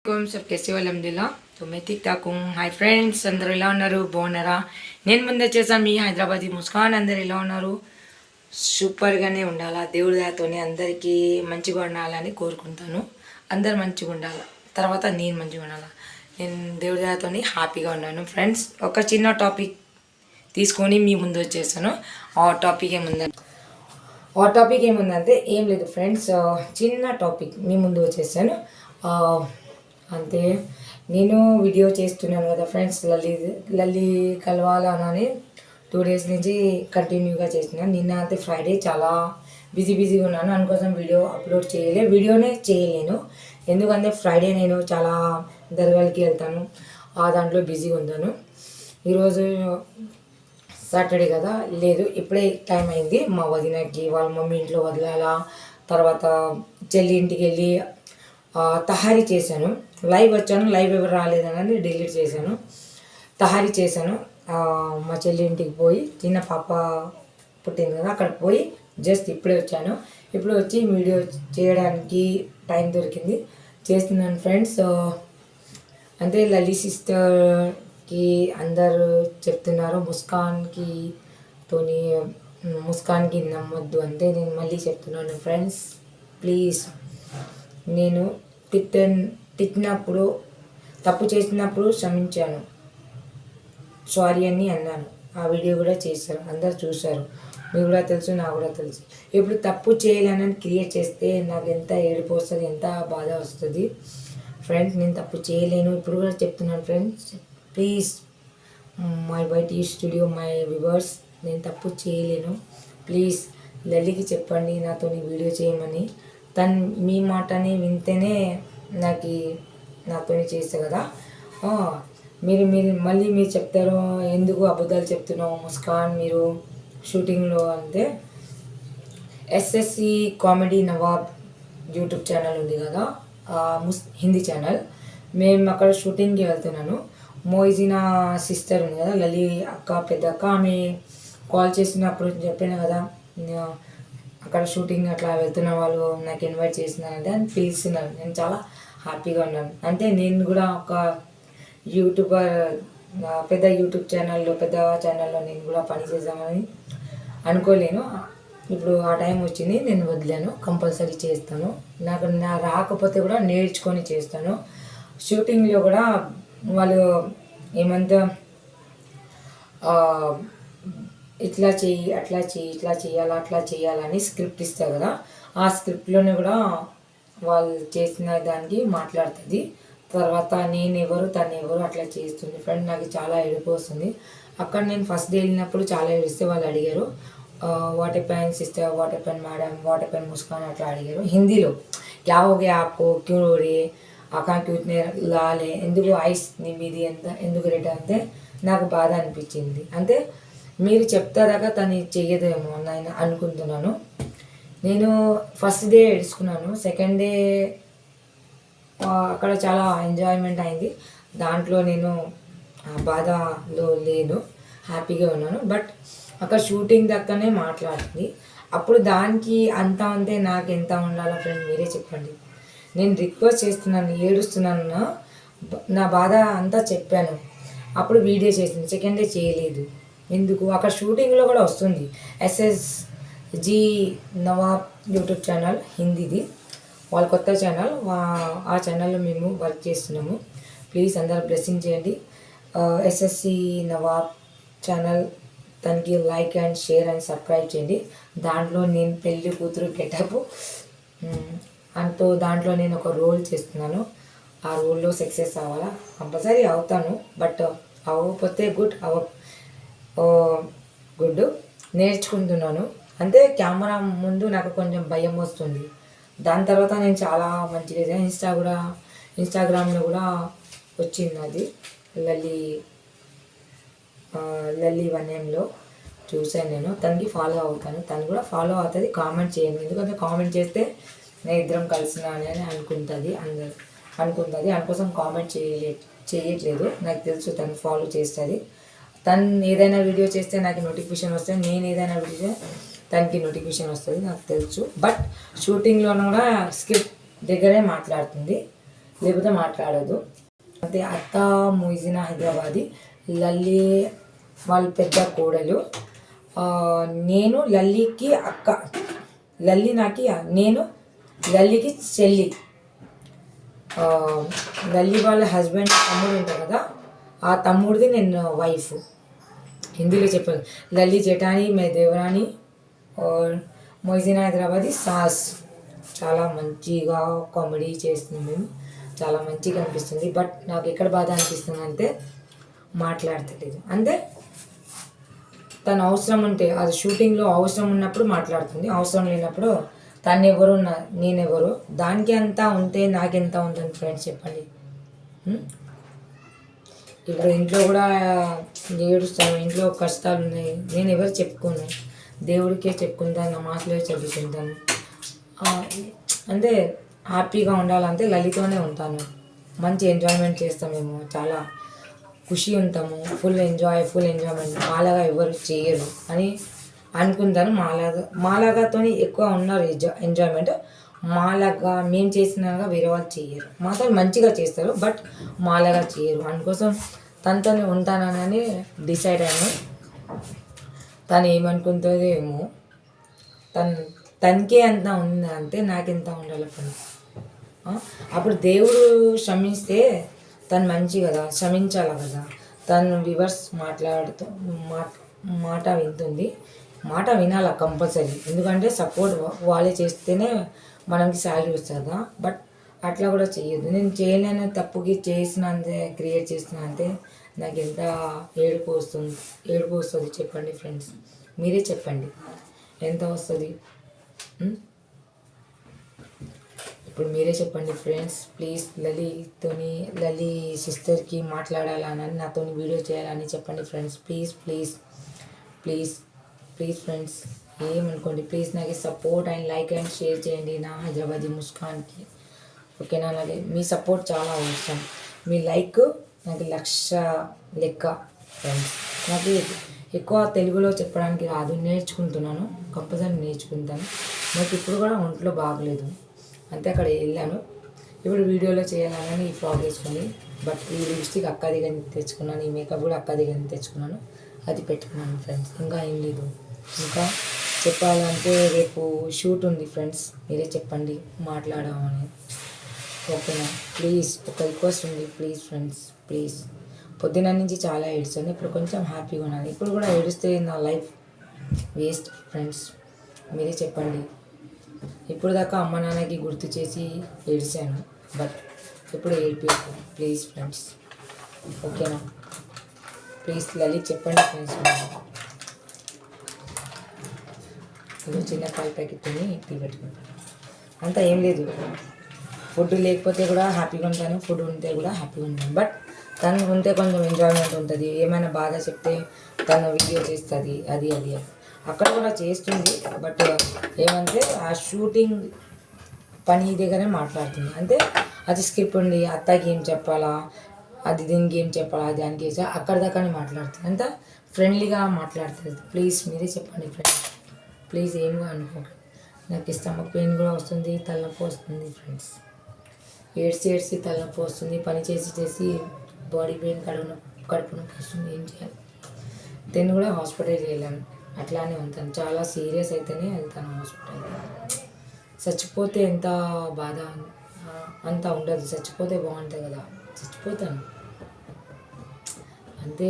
वालेकुम सब कैसे हो अल्हम्दुलिल्लाह। तो मैं ठीक ठाक हूँ। హాయ్ ఫ్రెండ్స్, అందరూ ఎలా ఉన్నారు? బాగున్నారా? నేను ముందు వచ్చేసా మీ హైదరాబాదీ ముస్కాన్. అందరు ఎలా ఉన్నారు? సూపర్గానే ఉండాలా, దేవుడి దయతోనే అందరికీ మంచిగా ఉండాలని కోరుకుంటాను. అందరు మంచిగా ఉండాలి, తర్వాత నేను మంచిగా ఉండాలా. నేను దేవుడి దయతోని హ్యాపీగా ఉన్నాను. ఫ్రెండ్స్, ఒక చిన్న టాపిక్ తీసుకొని మీ ముందు వచ్చేసాను. ఆ టాపిక్ ఏముందంటే ఏం లేదు ఫ్రెండ్స్, చిన్న టాపిక్ మీ ముందు వచ్చేసాను. అంతే. నేను వీడియో చేస్తున్నాను కదా ఫ్రెండ్స్, లల్లి కలవాలని 2 days నుంచి కంటిన్యూగా చేస్తున్నాను. నిన్న అయితే ఫ్రైడే చాలా బిజీగా ఉన్నాను, అందుకోసం వీడియోనే చేయలేను. ఎందుకంటే ఫ్రైడే నేను చాలా దర్గాలకి వెళ్తాను, ఆ దాంట్లో బిజీగా ఉన్నాను. ఈరోజు సాటర్డే కదా, లేదు ఇప్పుడే టైం అయింది. మా వదినకి వాళ్ళ మమ్మీ ఇంట్లో వదలాలా, తర్వాత చెల్లి ఇంటికి వెళ్ళి తహారీ చేశాను. లైవ్ వచ్చాను, లైవ్ ఎవరు రాలేదని డిలీట్ చేశాను. తహారీ చేశాను. మా చెల్లి ఇంటికి పోయి, చిన్న పాప పుట్టింది కదా, అక్కడికి పోయి జస్ట్ ఇప్పుడే వచ్చాను. ఇప్పుడు వచ్చి వీడియో చేయడానికి టైం దొరికింది, చేస్తున్నాను ఫ్రెండ్స్. అంటే లలి సిస్టర్కి అందరూ చెప్తున్నారు ముస్కాన్కి నమ్మొద్దు అంటే నేను మళ్ళీ చెప్తున్నాను ఫ్రెండ్స్, ప్లీజ్. నేను తిట్టినప్పుడు, తప్పు చేసినప్పుడు క్షమించాను, సారీ అని అన్నాను. ఆ వీడియో కూడా చేశారు, అందరు చూశారు. మీకు కూడా తెలుసు, నాకు కూడా తెలుసు. ఇప్పుడు తప్పు చేయాలని క్రియేట్ చేస్తే నాకు ఎంత ఏడుపు వస్తుంది, ఎంత బాధ వస్తుంది ఫ్రెండ్స్. నేను తప్పు చేయలేను, ఇప్పుడు కూడా చెప్తున్నాను friends, please. My YT studio, my viewers, నేను తప్పు చేయలేను. ప్లీజ్ లల్లికి చెప్పండి నాతో వీడియో చేయమని. తను మీ మాటని వింటేనే నాతో చేస్తా కదా. మీరు మళ్ళీ చెప్తారు, ఎందుకు అబద్ధాలు చెప్తున్నావు ముస్కాన్ మీరు షూటింగ్లో అంటే. SSC comedy Nawab YouTube channel ఉంది కదా, హిందీ ఛానల్. మేము అక్కడ షూటింగ్కి వెళ్తున్నాను. మోయిజినా సిస్టర్ ఉంది కదా, లలి అక్క, పెద్ద అక్క, ఆమె కాల్ చేసినప్పుడు చెప్పాను కదా, అక్కడ షూటింగ్ అట్లా వెళ్తున్న వాళ్ళు నాకు ఇన్వైట్ చేసినారంటే అని పిలుస్తున్నారు. నేను చాలా హ్యాపీగా ఉన్నాను. అంటే నేను కూడా ఒక యూట్యూబర్, పెద్ద యూట్యూబ్ ఛానల్లో నేను కూడా పని చేద్దామని అనుకోలేను. ఇప్పుడు ఆ టైం వచ్చింది, నేను వదిలేను, కంపల్సరీ చేస్తాను. నాకు రాకపోతే కూడా నేర్చుకొని చేస్తాను. షూటింగ్లో కూడా వాళ్ళు ఏమంతా ఇట్లా చెయ్యి, అట్లా చెయ్యి, ఇట్లా చేయాలి, అట్లా చేయాలని స్క్రిప్ట్ ఇస్తారు కదా, ఆ స్క్రిప్ట్లోనే కూడా వాళ్ళు చేసిన దానికి మాట్లాడుతుంది. తర్వాత నేనెవరు, తను ఎవరు అట్లా చేస్తుంది ఫ్రెండ్. నాకు చాలా ఏడుపు వస్తుంది. అక్కడ నేను ఫస్ట్ డే వెళ్ళినప్పుడు చాలా ఏడిస్తే వాళ్ళు అడిగారు, what happen sister, what happen madam, what happen Muskan అట్లా అడిగారు హిందీలో. క్యా హో గయా ఆప్కో, క్యూ రో రే, ఆకా క్యూ ఇతనే లాలే, ఎందుకు ఐస్ మీది ఎందుకు రెడ్ అంటే నాకు బాధ అనిపించింది. అంటే మీరు చెప్తారాక తను చెయ్యదేమో అని అనుకుంటున్నాను. నేను ఫస్ట్ డే ఏడుచుకున్నాను, సెకండ్ డే అక్కడ చాలా ఎంజాయ్మెంట్ అయింది. దాంట్లో నేను బాధలో లేను, హ్యాపీగా ఉన్నాను. బట్ అక్కడ షూటింగ్ దక్కనే మాట్లాడుతుంది. అప్పుడు దానికి అంతా ఉంటే నాకు ఎంత ఉండాలో ఫ్రెండ్ మీరే చెప్పండి. నేను రిక్వెస్ట్ చేస్తున్నాను, ఏడుస్తున్నాను, నా బాధ అంతా చెప్పాను. అప్పుడు వీడియో చేసింది, సెకండ్ డే చేయలేదు. ఎందుకు? అక్కడ షూటింగ్లో కూడా వస్తుంది. ఎస్ఎస్జి నవాబ్ యూట్యూబ్ ఛానల్ హిందీది, వాళ్ళ కొత్త ఛానల్, ఆ ఛానల్లో మేము వర్క్ చేస్తున్నాము. ప్లీజ్ అందరూ బ్లెస్సింగ్ చేయండి. ఎస్ఎస్సి నవాబ్ ఛానల్, తనకి like and share and subscribe చేయండి. దాంట్లో నేను పెళ్ళి కూతురు గెటప్ దాంట్లో నేను ఒక రోల్ చేస్తున్నాను. ఆ రోల్లో సక్సెస్ అవ్వాలా, కంపల్సరీ అవుతాను. బట్ అవ్వకపోతే గుడ్, నేర్చుకుంటున్నాను. అంటే కెమెరా ముందు నాకు కొంచెం భయం వస్తుంది. దాని తర్వాత నేను చాలా మంచిగా ఇన్స్టాగ్రామ్లో కూడా వచ్చింది అది, లల్లి వన్యంలో చూశాను నేను. తనకి ఫాలో అవుతాను, తను కూడా ఫాలో అవుతుంది. కామెంట్ చేయండి, ఎందుకంటే కామెంట్ చేస్తే నేను ఇద్దరం కలిసినా అని అనుకుంటుంది. అందుకోసం కామెంట్ చేయట్లేదు. నాకు తెలుసు తను ఫాలో చేస్తుంది. తను ఏదైనా వీడియో చేస్తే నాకు నోటిఫికేషన్ వస్తుంది, నేను ఏదైనా వీడియో తనకి నోటిఫికేషన్ వస్తుంది, నాకు తెలుసు. బట్ షూటింగ్లో కూడా స్క్రిప్ట్ దగ్గరే మాట్లాడుతుంది. లేకపోతే మాట్లాడదు. అయితే అత్త మొయిజినా హైదరాబాదీ, లల్లి వాళ్ళ పెద్ద కోడలు, నేను లల్లికి అక్క, లల్లి నాకి నేను లల్లికి చెల్లి. లల్లి వాళ్ళ హస్బెండ్ తమ్ముడు ఉంటారు కదా, ఆ తమ్ముడిది నేను వైఫ్. హిందీలో చెప్పాను, లల్లి జెఠాని మే దేవరాని और మొయిజినా హైదరాబాదీ సాస్. చాలా మంచిగా కామెడీ చేస్తుంది మేము, చాలా మంచిగా అనిపిస్తుంది. బట్ నాకు ఎక్కడ బాధ అనిపిస్తుంది అంటే మాట్లాడతలేదు. అంటే తను అవసరం ఉంటే, అది షూటింగ్లో అవసరం ఉన్నప్పుడు మాట్లాడుతుంది, అవసరం లేనప్పుడు తను ఎవరు నేనెవరు, దానికి అంతా ఉంటే నాకెంత ఉంటుంది ఫ్రెండ్స్ చెప్పండి. ఇప్పుడు ఇంట్లో కూడా ఏడుస్తాను, ఇంట్లో కష్టాలు ఉన్నాయి, నేను ఎవరు చెప్పుకోను, దేవుడికే చెప్పుకుంటాను, నమాజ్లో చదువుకుంటాను. అంటే హ్యాపీగా ఉండాలంటే లలితోనే ఉంటాను, మంచి ఎంజాయ్మెంట్ చేస్తాం మేము, చాలా ఖుషి ఉంటాము, ఫుల్ ఎంజాయ్మెంట్. మాలాగా ఎవరు చేయరు అని అనుకుంటాను. మాలాగాతో ఎక్కువ ఉన్నారు ఎంజాయ్మెంట్. మాలాగా మేము చేసినాగా వేరే వాళ్ళు చేయరు, మాతో మంచిగా చేస్తారు బట్ మాలాగా చేయరు. అందుకోసం తనతోనే ఉంటానని డిసైడ్ అయ్యాను. తను ఏమనుకుంటుందో ఏమో, తనకే అంత ఉంది అంటే నాకెంత ఉండాలి ఫ్రెండ్స్. అప్పుడు దేవుడు క్షమిస్తే తను మంచి కదా, క్షమించాలి కదా. తను వివర్స్ మాట్లాడుతూ మాట వింటుంది, మాట వినాల కంపల్సరీ. ఎందుకంటే సపోర్ట్ వాళ్ళే చేస్తేనే మనకి శాలరీ వస్తుంది కదా. బట్ అట్లా కూడా చేయొద్దు. నేను చేయలేని తప్పుకి చేసినంతే క్రియేట్ చేస్తున్నా అంటే నాకు ఎంత ఏడుపు వస్తుంది చెప్పండి ఫ్రెండ్స్, మీరే చెప్పండి ఎంత వస్తుంది. ఇప్పుడు మీరే చెప్పండి ఫ్రెండ్స్. ప్లీజ్ లలి సిస్టర్కి మాట్లాడాలని, నాతో వీడియో చేయాలని చెప్పండి friends. Please please please please friends, ఏమనుకోండి ప్లీజ్. నాకు support and like and share చేయండి నా హైదరాబాదీ ముస్కాన్కి, ఓకేనా. అలాగే మీ సపోర్ట్ చాలా అవసరం. మీ లైక్ నాకు 1,00,000 లెక్క ఫ్రెండ్స్. నాకు ఎక్కువ తెలుగులో చెప్పడానికి రాదు, నేర్చుకుంటున్నాను, కంపల్సరీ నేర్చుకుంటాను. నాకు ఇప్పుడు కూడా ఒంట్లో బాగలేదు, అంతే అక్కడ వెళ్ళాను. ఇప్పుడు వీడియోలో చేయాలని ఈ ఫ్రాక్ వేసుకొని, బట్ ఈ లిప్స్టిక్ అక్క దగ్గర తెచ్చుకున్నాను, ఈ మేకప్ కూడా అక్క దగ్గర తెచ్చుకున్నాను, అది పెట్టుకున్నాను ఫ్రెండ్స్. ఇంకా ఏం లేదు. ఇంకా చెప్పాలంటే రేపు షూట్ ఉంది ఫ్రెండ్స్, మీరే చెప్పండి మాట్లాడమని, ఓకేనా. ప్లీజ్ ఒక రిక్వెస్ట్ ఉంది, ప్లీజ్ ఫ్రెండ్స్ ప్లీజ్. పొద్దున నుంచి చాలా ఏడుస్తాను, ఇప్పుడు కొంచెం హ్యాపీగా ఉన్నాను. ఇప్పుడు కూడా ఏడుస్తే నా లైఫ్ వేస్ట్ ఫ్రెండ్స్, మీరే చెప్పండి. ఇప్పుడు దాకా అమ్మ నాన్నకి గుర్తు చేసి ఏడిశాను, బట్ ఇప్పుడు ఏడిపోయాను ప్లీజ్ ఫ్రెండ్స్, ఓకేనా. ప్లీజ్ లలిత్ చెప్పండి ఫ్రెండ్స్. ఇది చిన్న పాల ప్యాకెట్ టీ పెట్టుకుంటాను, అంతా ఏం లేదు. ఫుడ్ లేకపోతే కూడా హ్యాపీగా ఉంటాను, ఫుడ్ ఉంటే కూడా హ్యాపీగా ఉంటాను. బట్ తను ఉంటే కొంచెం ఎంజాయ్మెంట్ ఉంటుంది. ఏమైనా బాధ చెప్తే తను వీడియో చేస్తుంది, అది అక్కడ కూడా చేస్తుంది. బట్ ఏమంటే ఆ షూటింగ్ పని దగ్గరే మాట్లాడుతుంది. అంటే అది స్క్రిప్ట్ ఉంది, అత్తకి ఏం చెప్పాలా, అది దీనికి ఏం చెప్పాలా, దానికి అక్కడ దాకానే మాట్లాడుతుంది, అంత ఫ్రెండ్లీగా మాట్లాడుతుంది. ప్లీజ్ మీరే చెప్పండి ఫ్రెండ్స్, ప్లీజ్ ఏమో అనుకోండి. నాకు స్టమక్ పెయిన్ కూడా వస్తుంది, తలనొప్పి వస్తుంది ఫ్రెండ్స్. ఏడ్చి తలనొప్పి వస్తుంది, పని చేసి బాడీ పెయిన్, కడుపు నొప్పి వస్తుంది. ఏం చేయాలి. నేను కూడా హాస్పిటల్కి వెళ్ళాను, అట్లానే ఉంటాను. చాలా సీరియస్ అయితేనే వెళ్తాను హాస్పిటల్. చచ్చిపోతే ఎంత బాధ అంత ఉండదు, చచ్చిపోతే బాగుంటుంది కదా, చచ్చిపోతాను అంతే.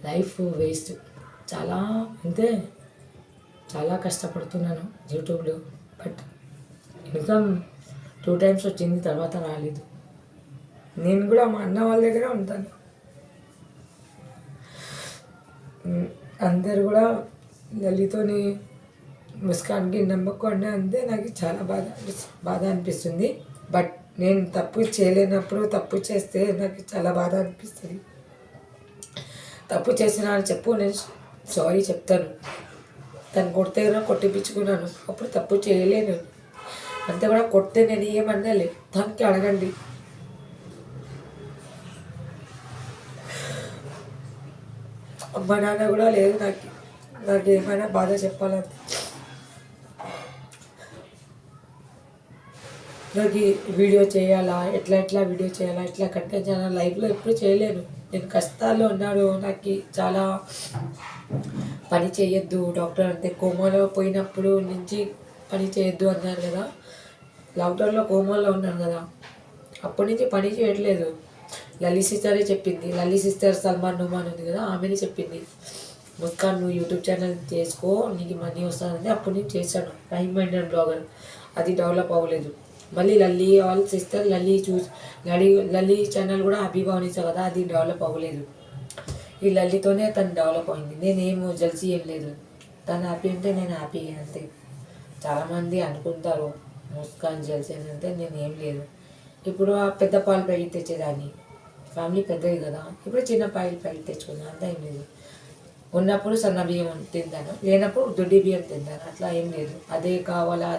Life waste. చాలా అంటే చాలా కష్టపడుతున్నాను యూట్యూబ్లో, బట్ ఇన్కమ్ 2 times వచ్చింది, తర్వాత రాలేదు. నేను కూడా మా అన్న వాళ్ళ దగ్గర ఉంటాను. అందరు కూడా లలితోని ముస్కాన్కి నమ్మకండి అంతే. నాకు చాలా బాధ అనిపిస్తుంది. బట్ నేను తప్పు చేయలేనప్పుడు తప్పు చేస్తే నాకు చాలా బాధ అనిపిస్తుంది. తప్పు చేసిన చెప్పు, నేను సారీ చెప్తాను. తను కొడితే కొట్టిపించుకున్నాను, అప్పుడు తప్పు చేయలేను. అంతే కూడా కొడితే నేను ఏమన్నాలే, దానికి అడగండి. అమ్మ నాన్న కూడా లేదు నాకు ఏమైనా బాధ చెప్పాలంటే. నాకు ఈ వీడియో చేయాలా, ఎట్లా వీడియో చేయాలా, ఎట్లా కంటెంట్ చేయాలా, లైఫ్లో ఎప్పుడు చేయలేను. నేను కష్టాల్లో ఉన్నాను. నాకు చాలా పని చేయొద్దు డాక్టర్ అంటే కోమాలో పోయినప్పుడు నుంచి పని చేయొద్దు అన్నారు కదా. లాక్డౌన్లో కోమాలో ఉన్నాను కదా, అప్పటి నుంచి పని చేయట్లేదు. లలి సిస్టరే చెప్పింది. లలి సిస్టర్ సల్మాన్ నుమాన్ ఉంది కదా, ఆమెనే చెప్పింది, ముస్కాన్ నువ్వు యూట్యూబ్ ఛానల్ చేసుకో, నీకు మనీ వస్తుందని. అప్పటి నుంచి చేశాను టైం మైండెడ్ బ్లాగర్. అది డెవలప్ అవ్వలేదు. మళ్ళీ లల్లి వాళ్ళ సిస్టర్ లల్లి ఛానల్ కూడా అభిభావనిసా కదా, అది డెవలప్ అవ్వలేదు. ఈ లల్లితోనే తను డెవలప్ అయింది. నేనేమో జల్సీ ఏం లేదు. తను హ్యాపీ ఉంటే నేను హ్యాపీ అంతే. చాలామంది అనుకుంటారు ముస్కాన్ జల్సీ అని, అంటే నేను ఏం లేదు. ఇప్పుడు ఆ పెద్ద పాలు ప్యాకెట్ తెచ్చేదాన్ని, ఫ్యామిలీ పెద్దది కదా, ఇప్పుడు చిన్న ప్యాకెట్ తెచ్చుకున్నాను, అంతా ఏం లేదు. ఉన్నప్పుడు సన్న బియ్యం తింటాను, లేనప్పుడు దొడ్డి బియ్యం తింటాను. అట్లా ఏం లేదు అదే కావాలా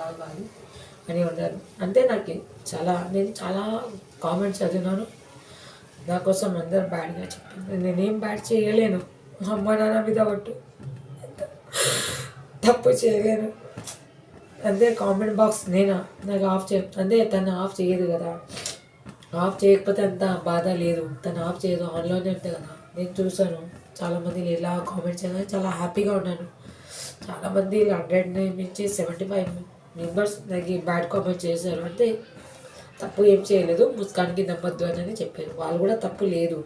కాదు అని ఉండదు. అంటే నాకు నేను చాలా కామెంట్స్ చదివినాను. నా కోసం అందరు బ్యాడ్గా చెప్పింది. నేనేం బ్యాడ్ చేయలేను. అమ్మ నాన్న మీద పట్టు తప్పు చేయలేను. అంతే కామెంట్ బాక్స్ నాకు ఆఫ్ అంటే తను ఆఫ్ చేయదు కదా. ఆఫ్ చేయకపోతే అంత బాధ లేదు. తను ఆఫ్ చేయదు, ఆన్లోనే ఉంటుంది కదా. నేను చూసాను చాలామంది ఇలా కామెంట్స్ చేయగానే చాలా హ్యాపీగా ఉన్నాను. చాలామంది 100 నుంచి 75 మెంబర్స్ నాకు బ్యాడ్ కామెంట్ చేశారు. అంటే తప్పు ఏం చేయలేదు, ముస్కాన్కి నమ్మద్దు అని చెప్పారు. వాళ్ళు కూడా తప్పు లేదు.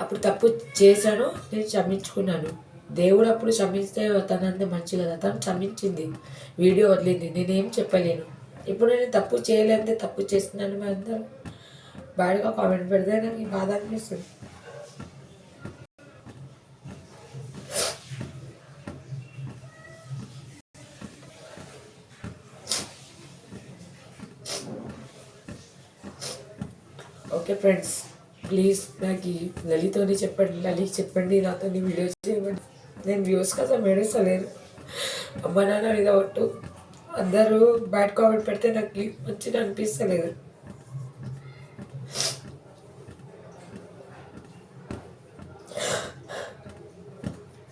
అప్పుడు తప్పు చేశాను, నేను క్షమించుకున్నాను. దేవుడు అప్పుడు క్షమిస్తే తనంతే మంచి కదా. తను క్షమించింది, వీడియో వదిలింది, నేనేం చెప్పలేను. ఇప్పుడు నేను తప్పు చేయలేదంటే తప్పు చేస్తున్నాను. మేము అందరూ బ్యాడ్గా కామెంట్ పెడితే నాకు బాధ అనిపిస్తుంది. ఓకే ఫ్రెండ్స్, ప్లీజ్ నాకు లలితోని చెప్పండి నాతో వీడియో చేయమని. నేను వ్యూస్ కోసం ఏడుస్తలేను. అమ్మ నాన్న మీద ఒట్టు అందరూ బ్యాడ్ కామెంట్ పెడితే నాకు మంచిగా అనిపిస్తలేదు.